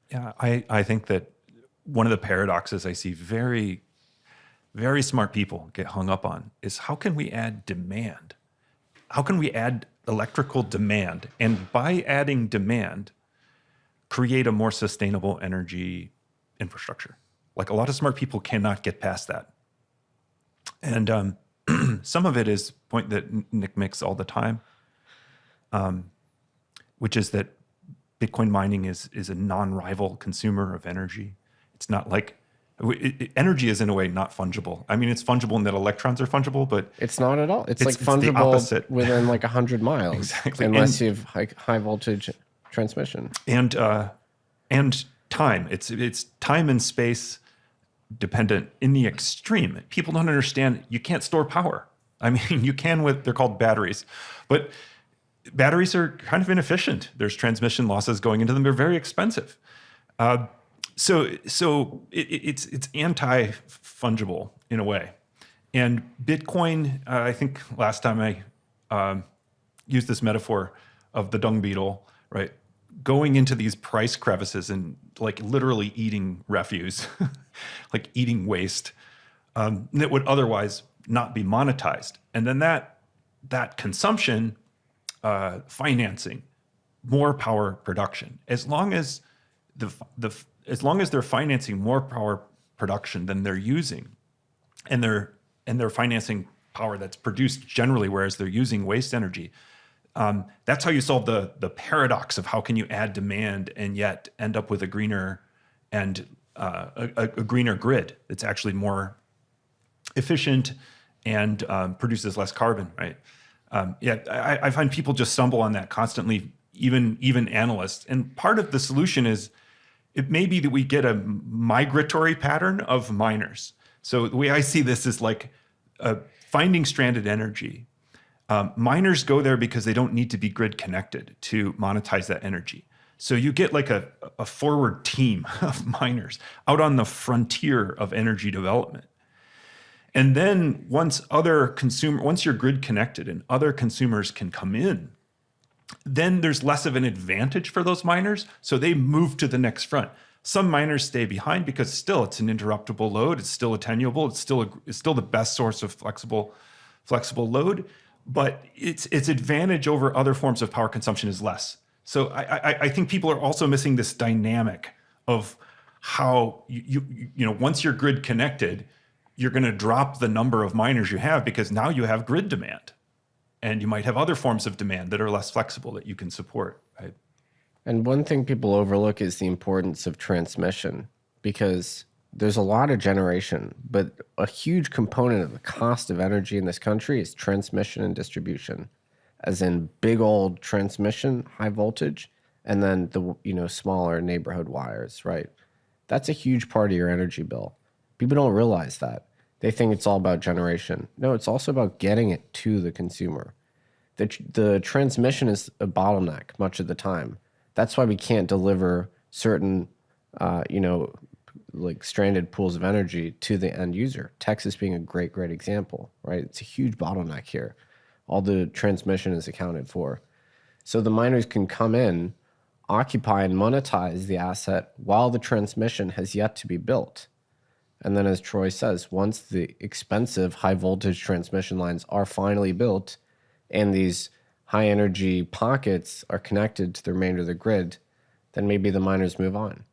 Yeah, I think that one of the paradoxes I see very smart people get hung up on is how can we add demand? How can we add electrical demand? And by adding demand, create a more sustainable energy infrastructure. Like a lot of smart people cannot get past that. And some of it is point that Nick makes all the time, which is that Bitcoin mining is a non-rival consumer of energy. It's not like energy is in a way not fungible. I mean, it's fungible in that electrons are fungible, but It's not at all. It's like it's the fungible opposite. within like 100 miles, Exactly. unless you have high voltage transmission. And time. It's time and space dependent in the extreme. People don't understand you can't store power. I mean, you can with they're called batteries, but batteries are kind of inefficient. There's transmission losses going into them. They're very expensive. So it's anti-fungible in a way. And Bitcoin, I think last time I used this metaphor of the dung beetle, right? Going into these price crevices and like literally eating refuse, like eating waste that would otherwise not be monetized. And then that consumption, financing, more power production. As long as as long as they're financing more power production than they're using, and they're financing power that's produced generally, whereas they're using waste energy. That's how you solve the paradox of how can you add demand and yet end up with a greener and a greener grid that's actually more efficient and produces less carbon, right? I find people just stumble on that constantly, even analysts. And part of the solution is it may be that we get a migratory pattern of miners. So the way I see this is like finding stranded energy. Miners go there because they don't need to be grid connected to monetize that energy. So you get like a forward team of miners out on the frontier of energy development. And then once you're grid connected and other consumers can come in, then there's less of an advantage for those miners. So they move to the next front. Some miners stay behind because still it's an interruptible load. It's still attenuable. It's still the best source of flexible load. But its advantage over other forms of power consumption is less. So I think people are also missing this dynamic of how once you're grid connected, you're going to drop the number of miners you have because now you have grid demand. And you might have other forms of demand that are less flexible that you can support, right? And one thing people overlook is the importance of transmission, because there's a lot of generation, but a huge component of the cost of energy in this country is transmission and distribution, as in big old transmission, high voltage, and then the smaller neighborhood wires, right? That's a huge part of your energy bill. People don't realize that. They think it's all about generation. No, it's also about getting it to the consumer. The transmission is a bottleneck much of the time. That's why we can't deliver certain, like stranded pools of energy to the end user. Texas being a great example, right? It's a huge bottleneck here. All the transmission is accounted for. So the miners can come in, occupy and monetize the asset while the transmission has yet to be built. And then, as Troy says, once the expensive high voltage transmission lines are finally built and these high energy pockets are connected to the remainder of the grid, then maybe the miners move on.